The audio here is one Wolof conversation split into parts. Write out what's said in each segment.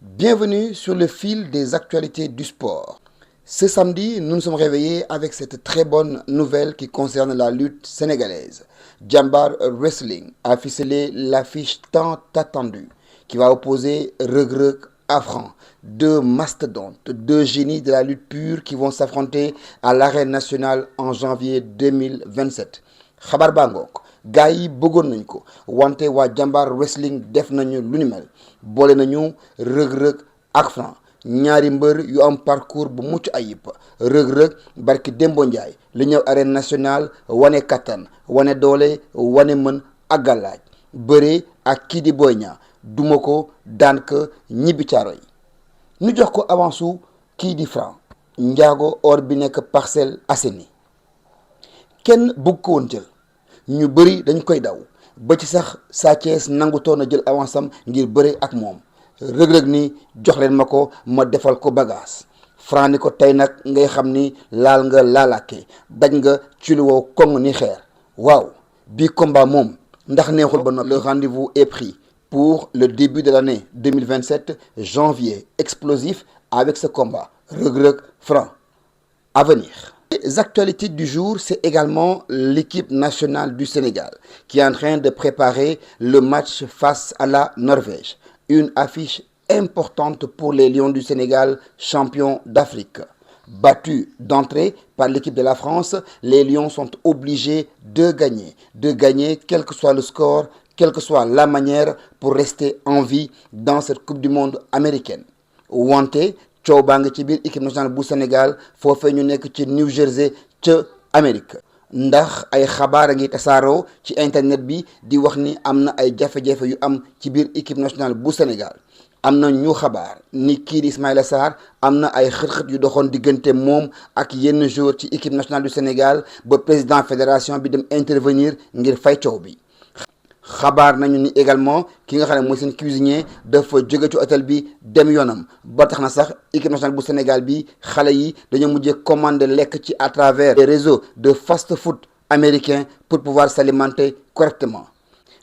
Bienvenue sur le fil des actualités du sport. Ce samedi, nous nous sommes réveillés avec cette très bonne nouvelle qui concerne la lutte sénégalaise. Jambar Wrestling a ficelé l'affiche tant attendue qui va opposer Reug Reug à Franc. Deux mastodontes, deux génies de la lutte pure qui vont s'affronter à l'arène nationale en janvier 2027. xabar baa ngoog gars yi bëggoon nañ ko wante waa Jambar Wrestling def nañu lu ni mel boole nañu rëg-rëg ak Franc ñaari mbër yu am parcours bu mucc ayib rëg-rëg barki Dembo Njaay li ñëw arène nationale wane kattan wane doole wane mën ak gàllaaj bëre ak kii di Boy Niang duma ko daan ko ñibbi caaro yi ñu jox ko avance su kii di Franc njaago or bi nekk Parcelles Assainies kenn bëgg ko woon jël ñu bëri dañ koy daw ba ci sax Sa Thiès nangutoon a jël avance am ngir bëre ak moom rëg-rëg ni jox leen ma ko ma defal ko bagage Franc ni ko tey nag ngay xam ni laal nga laalaake daj nga ci lu wow koŋ ni xeer waaw bii combat moom ndax neexul ba noppi. Le rendez-vous est pris pour le début de l'année 2027 janvier explosif avec ce combat rëg-rëg Franc à venir. Les actualités du jour, c'est également l'équipe nationale du Sénégal qui est en train de préparer le match face à la Norvège. Une affiche importante pour les Lions du Sénégal, champions d'Afrique. Battus d'entrée par l'équipe de la France, les Lions sont obligés de gagner quel que soit le score, quelle que soit la manière pour rester en vie dans cette Coupe du Monde américaine. Wante coow baa nga ci biir équipe nationale bu Sénégal foofee ñu nekk ci New Jersey ca Amérique ndax ay xabaar a ngi tasaaroo ci internet bi di wax ni am na ay jafe-jafe yu am ci biir équipe nationale bu Sénégal am na ñu xabaar ni kii di Ismaïla Sarr am na ay xët-xët yu doxoon diggante moom ak yenn joueur ci équipe nationale du Sénégal ba président fédération bi dem intervenir ngir fay coow bi. xabaar nañu ni également ki nga xam ne mooy seen cuisinier dafa jóge ci hôtel bi dem yoonam ba tax na sax équipe nationale bu Sénégal bi xale yi dañoo mujjee commander lekk ci à travers les réseaux de fast-food américains pour pouvoir s'alimenter correctement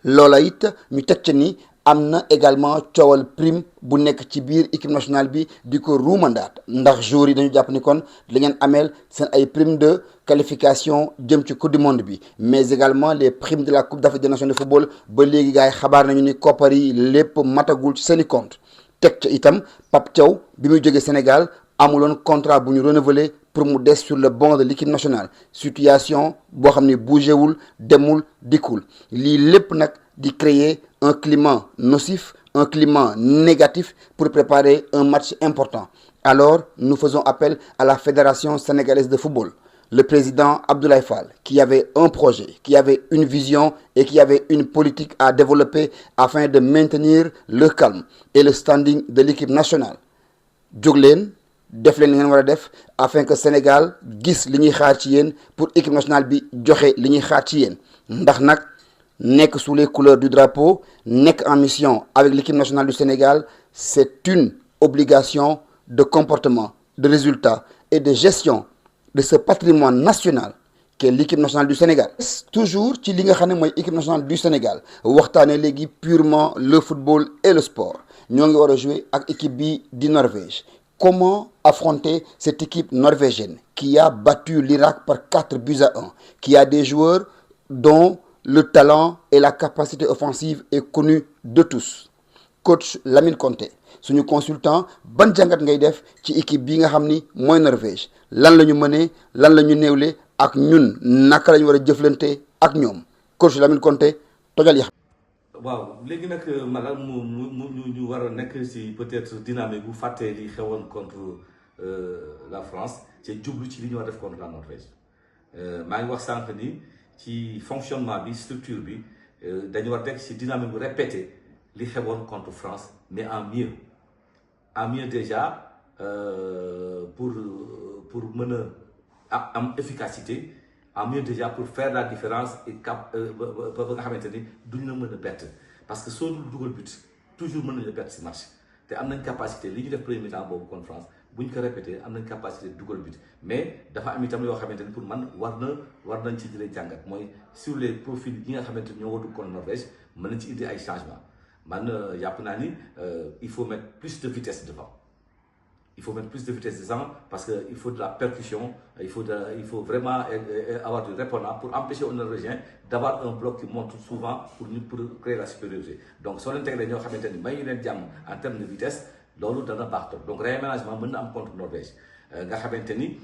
loola it ñu teg ci ni am na également coowal prime bu nekk ci biir équipe nationale bi di ko ruumandaat ndax joueurs yi dañu jàpp ni kon li ngeen ameel seen ay prime de qualification jëm ci coupe du monde bi mais également les primes de la coupe d'Afrique des nations de football ba léegi gars yi xabaar nañu ni koppar yi lépp matagul ci seeni compte teg ca itam Pape Thiaw bi muy jógee Sénégal amuloon contrat bu ñu renouveler pour mu des sur le banc de l'équipe nationale situation boo xam ne bougéwul demul dikkul lii lépp nag di créer un climat nocif, un climat négatif pour préparer un match important. Alors, nous faisons appel à la Fédération sénégalaise de football, le président Abdoulaye Fall, qui avait un projet, qui avait une vision et qui avait une politique à développer afin de maintenir le calme et le standing de l'équipe nationale. jóg leen def leen li ngeen war a def afin que Sénégal gis li ñuy xaar ci yéen pour équipe nationale bi joxe li ñuy xaar ci yéen ndax nag nekk sous les couleurs du drapeau nekk en mission avec l'équipe nationale du Sénégal c'est une obligation de comportement de résultat et de gestion de ce patrimoine national qu'est l'équipe nationale du Sénégal. Toujours ci li nga xam ne mooy équipe nationale du Sénégal waxtaanee léegi purement le football et le sport ñoo ngi war a jouer ak équipe bi di Norvège. Comment affronter cette équipe norvégienne qui a battu l'Irak par 4-1, qui a des joueurs dont le talent et la capacité offensive est connu de tous. Coach Lamine Conté suñu consultant ban jàngat ngay def ci équipe bi nga xam ni mooy Norvège lan la ñu mënee lan la ñu néewle ak ñun naka la ñu war a jëflante ak ñoom coach Lamine Conté tojal yi. waaw léegi nag magal ñu war a nekk si peut-être dynamique bu fàttee li xewoon contre la France c'est jublu ci li ñu war def contre la Norvège maa ngi wax sànq ni ci fonctionnement bi structure bi dañu war nekk si dynamique bu répété li xewoon contre France mais en mieux déjà pour mën a am efficacité en mieux déjà pour faire la différence et ba nga xamante ni duñ la mën a bett parce que soo dul dugal but toujours mën nañu la bett si match te am nañ capacité li ñu def premier temps boobu contre France bu ñu ko répété am nañ capacité dugal but mais dafa am itam yoo xamante ni pour man war nañ ci jëlee jàngat mooy sur les profils yi nga xamante ni ñoo war dugg contre Norvège mën nañ ci indi ay changement man yàpp naa ni il faut mettre plus de vitesse devant. Il faut mettre plus de vitesse dedans parce qu'il faut de la percussion, il faut vraiment avoir du répondant pour empêcher aux Norvégiens d'avoir un bloc qui monte souvent pour créer la supériorité. Donc, si on intègre les en termes de vitesse, loolu dana baax trop. Donc, réaménagement mën na am contre Norvège. Nga xamante ni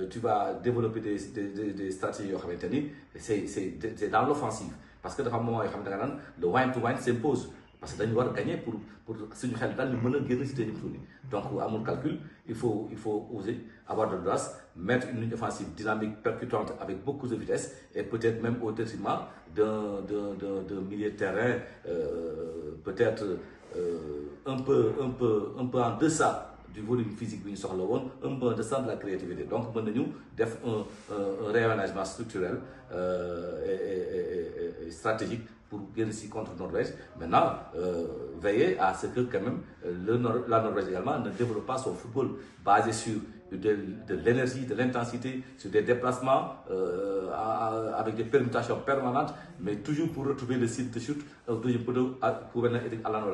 tu vas développer des stratégies yoo xamante ni c'est dans l'offensive parce que dafa am moment yoo xam ne da nga naan le wine to wine s'impose. Parce que dañu war a gagner pour suñu xel daal ñu mën a génn si deuxième tour bi donc amul calcul il faut oser avoir de l'audace mettre une ligne offensive dynamique percutante avec beaucoup de vitesse et peut-être même au détriment d'un milieu de terrain peut-être un peu en deçà du volume physique bi ñu soxla woon un peu en deçà de la créativité donc mën nañu def un réaménagement structurel et stratégique pour gagner ici contre Norvège. Maintenant, veiller à ce que quand même la Norvège également ne développe pas son football basé sur de l'énergie, de l'intensité, sur des déplacements avec des permutations permanentes, mais toujours pour retrouver le site de chute pour Erling Haaland.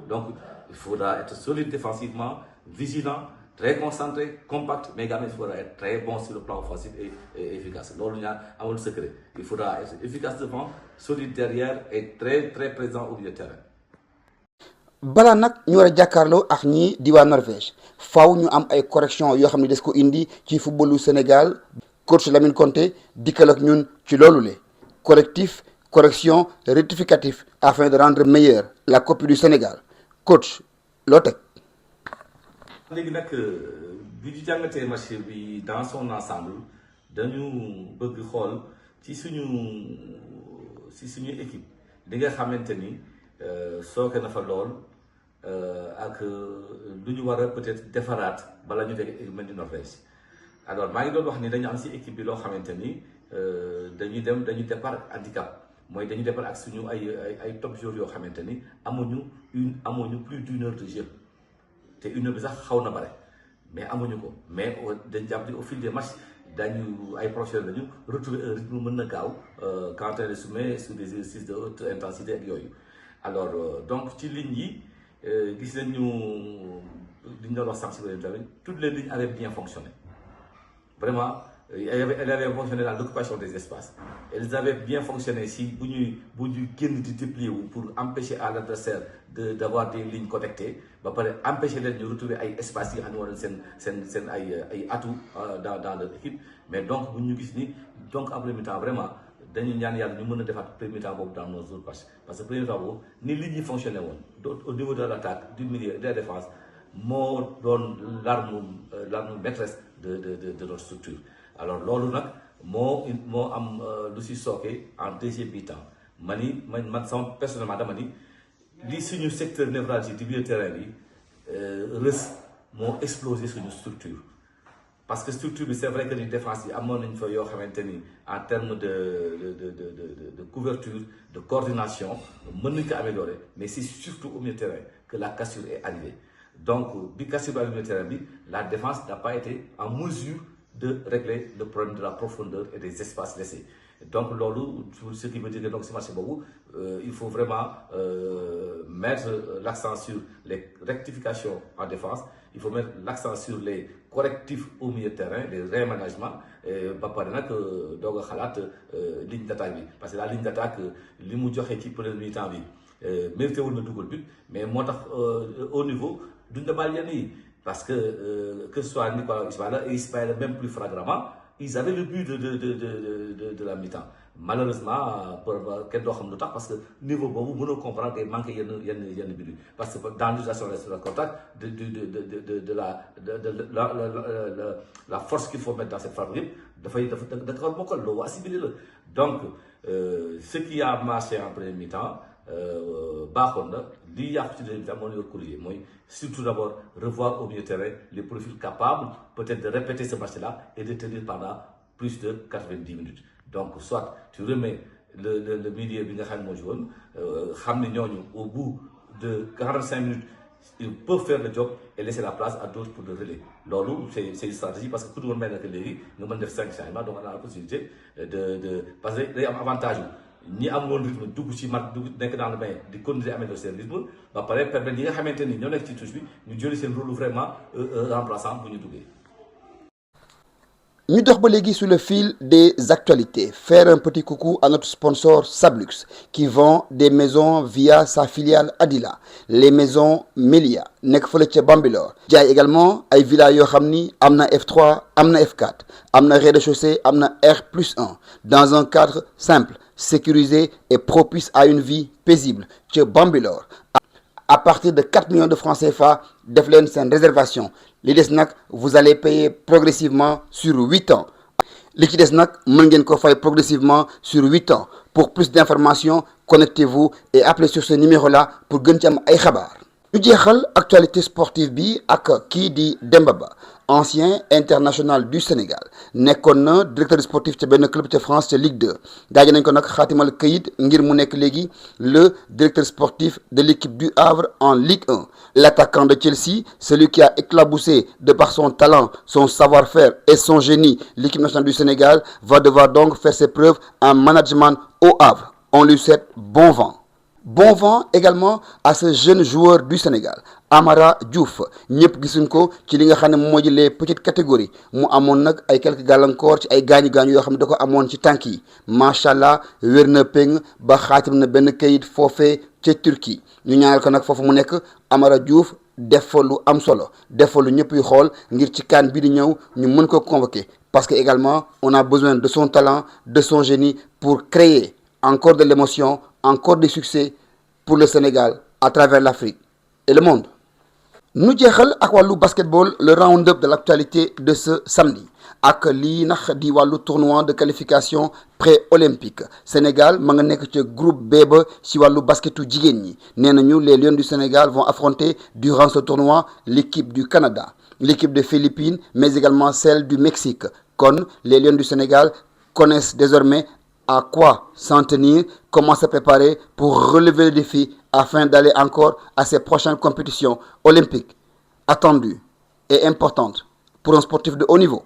Donc, il faudra être solide défensivement, vigilant, très concentré, compact, mais également il faudra être très bon sur le plan offensif et efficace. Loolu ñaar amul secret. Il faudra être efficace devant, solide derrière et très très présent au milieu de terrain. balaa nag ñu war a jàkkaarloo ak ñii di waa Norvège faaw ñu am ay correction yoo xam ne des ko indi ci footballu Sénégal coach Lamine Conté dikkal ak ñun ci loolu le correctif correction rectificatif afin de rendre meilleure la copie du Sénégal coach loo teg. léegi nag bi ñu jàngatee match bi dans son ensemble dañu bëgg xool ci suñu équipe li nga xamante ni sooke na fa lool ak lu ñu war a peut-être defaraat bala ñu teg mel ni Norvège alors maa ngi doon wax ni dañu am si équipe bi loo xamante ni dañuy départ ak handicap mooy dañuy départ ak suñu ay top joueurs yoo xamante ni amuñu plus d'une heure de jeu. te une heure bi sax xaw na bare mais amuñu ko mais dañ jàpp ni au fil des matchs dañu ay professionnels lañu retrouver un rythme mën na gaaw quand on les soumet sur des exercices de haute intensité ak yooyu alors donc ci ligne yi gis nañu li ñu doon wax sànq si tamit toutes les lignes avaient bien fonctionné vraiment elles avaient fonctionné dans l'occupation des espaces elles avaient bien fonctionné si bu ñuy génn di déplier wu pour empêcher à l'adversaire d'avoir des lignes connectées ba pare empêcher leen ñu retrouver ay espaces yi nga xam ne war na seen ay atout dans leur équipe mais donc bu ñu gis ni donc en premier temps vraiment dañuy ñaan yàlla ñu mën a defaat premier temps boobu dans nos autres matchs parce que premier temps boobu ni lignes yi fonctionné woon au niveau de l'attaque du milieu de la défense moo doon l'arme maîtresse de notre structure alors loolu nag moo am lu si sooke en deuxième mi-temps man sama personnellement dama ni li suñu secteur névralgique du milieu de terrain bi Reus moo explosé suñu structure parce que structure bi c'est vrai que ni défense yi amoon nañ fa yoo xamante ni en termes de couverture de coordination mën nañ ko améliorer mais c'est surtout au milieu de terrain que la cassure est arrivée donc bi cassure bi au milieu de terrain bi la défense n'a pas été en mesure de régler le problème de la profondeur et des espaces laissés donc loolu ce qui veut dire que donc ce match boobu il faut vraiment mettre l'accent sur les rectifications en défense il faut mettre l'accent sur les correctifs au milieu de terrain les réaménagements ba pare nag doog a xalaat ligne d'attaque bi parce que la ligne d'attaque li mu joxe ci premier mi-temps bi mérité wul na dugal but mais moo tax au niveau duñ la baal yenn yi parce que ce soit Nicolas Ismaïla même plus flagramment ils avaient le but de la mi-temps malheureusement kenn doo xam lu tax parce que niveau boobu mënoo comprendre day manqué yenn but parce que dans l'utilisation de contact de la force qu'il faut mettre dans cette phase yëpp dafa war bokkal loo waa assimilé la donc ce qui a marché en première mi-temps baaxoon na li yàqu ci deuxième mi-temps moo ñu corriger mooy surtout d'abord revoir au milieu de terrain les profils capables peut-être de répéter ce match-là et de tenir pendant plus de 90 minutes donc soit tu remets le milieu bi nga xam ne moo joué woon xam ne ñooñu au bout de 45 minutes ils peuvent faire le job et laisser la place à d'autres pour le relais loolu c'est une stratégie parce que ku dugal mel ne que léegi nga mën def 5 changements donc on a la possibilité de parce que day am avantage ñi am woon rythme dugg ci mat dugg nekk dans le bain di continuer améliorer seen rythme ba pare permettre ñi nga xamante ni ñoo nekk ci touche bi ñu jëli seen rôle vraiment remplaçant bu ñu duggee. Ñu dox ba léegi sur le fil des actualités, faire un petit coucou à notre sponsor Sablux qui vend des maisons via sa filiale Adila, les maisons Melia nekk fële ca Bambilor. jaay également ay villas yoo xam ni am na F3 am na F4 am na rez-de-chaussée am na R+1 dans un cadre simple, sécurisé et propice à une vie paisible ca Bambilor. À partir de 4 millions de francs CFA, def leen seen réservation li des nag vous allez payer progressivement sur 8 ans li ci des nag mën ngeen ko fay progressivement sur 8 ans. Pour plus d'informations, connectez-vous et appelez sur ce numéro-là pour gën ci am ay xabaar. ñu jeexal actualité sportive bi ak kii di Demba Ba, ancien international du Sénégal nekkoon na directeur sportif ca benn club ca France ca Ligue 2 daaje nañ ko nag xaatimal këyit ngir mu nekk léegi le directeur sportif de l'équipe du Havre en Ligue 1. L'attaquant de Chelsea, celui qui a éclaboussé de par son talent, son savoir-faire et son génie l'équipe nationale du Sénégal, va devoir donc faire ses preuves en management au Havre. On lui souhaite bon vent. Bon vent également à ce jeune joueur du Sénégal Amara Diouf ñëpp gisuñ ko ci li nga xam ne moo di les petites catégories mu amoon nag ay quelques gàllankoor ci ay gaañu-gaañu yoo xam ne da ko amoon ci tànk yi macha allah wér na péng ba xaatim na benn kayit foofee ca Turquie ñu ñaanal ko nag foofu mu nekk Amara Diouf def fa lu am solo def fa lu ñëpp yu xool ngir ci CAN bi di ñëw ñu mën ko convoquer parce que également on a besoin de son talent, de son génie pour créer encore de l'émotion, encore des succès pour le Sénégal à travers l'Afrique et le monde. Nu jeexal ak wàllu basketball, le round-up de l'actualité de ce samedi ak lii nax di wàllu tournoi de qualification pré-olympique. Sénégal ma nga nekk ca groupe B ba ci wàllu basketu jigéen ñi nee nañu les Lions du Sénégal vont affronter durant ce tournoi l'équipe du Canada, l'équipe des Philippines mais également celle du Mexique. Kon les Lions du Sénégal connaissent désormais à quoi s'en tenir, comment se préparer pour relever le défi afin d'aller encore à ces prochaines compétitions olympiques attendues et importantes pour un sportif de haut niveau.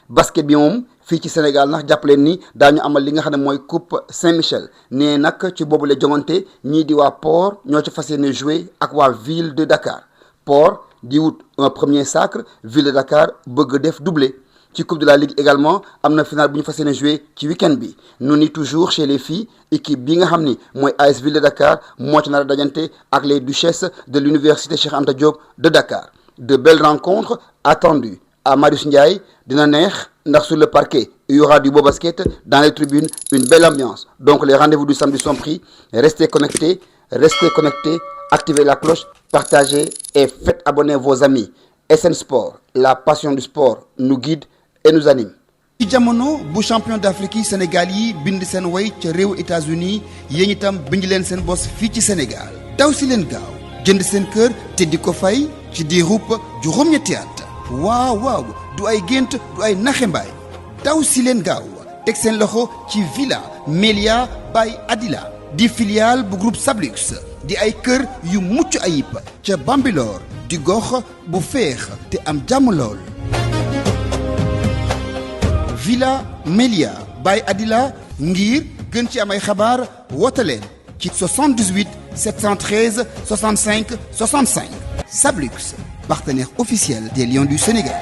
Basket bi moom fii ci Sénégal nag jàpp leen ni daañu amal li nga xam ne mooy coupe Saint-Michel nee nag ci boobu la jongante ñii di waa Port ñoo ci fas yéene jouer ak waa ville de Dakar. Port di wut un premier sacre, ville de Dakar bëgg def doublé. Ci coupe de la ligue également am na final bu ñu fas yéene joué ci week-end bi nu ni toujours chez les filles équipe bi nga xam ni mooy AS Ville de Dakar moo ci nar a dajante ak les duchesses de l'université Cheikh Anta Diop de Dakar. De belles rencontres attendues à Marius Ndiaye dina neex ndax sur le parquet il y aura du beau basket, dans les tribunes une belle ambiance. Donc les rendez-vous du samedi sont pris. Restez connectés, activez la cloche, partagez et faites abonner vos amis. SN Sport, la passion du sport nous guide et nous anime. ci jamono bu champion d'Afrique yi Sénégal yi bind seen way ca réewu États-Unis yéen itam bind leen seen bos fii ci Sénégal daw si leen gaaw jënd seen kër te di ko fay ci diirub juróom-ñetti at waaw du ay gént du ay naxembaay daw si leen gaaw teg seen loxo ci Villa Melia by Adila di filiale bu groupe Sablux di ay kër yu mucc ayib ca Bambilor di gox bu féex te am jàmm lool. Villa Melia by Adila ngir gën ci am ay xabaar woote leen ci 78 713 65 65. Sablux, partenaire officiel des Lions du Sénégal.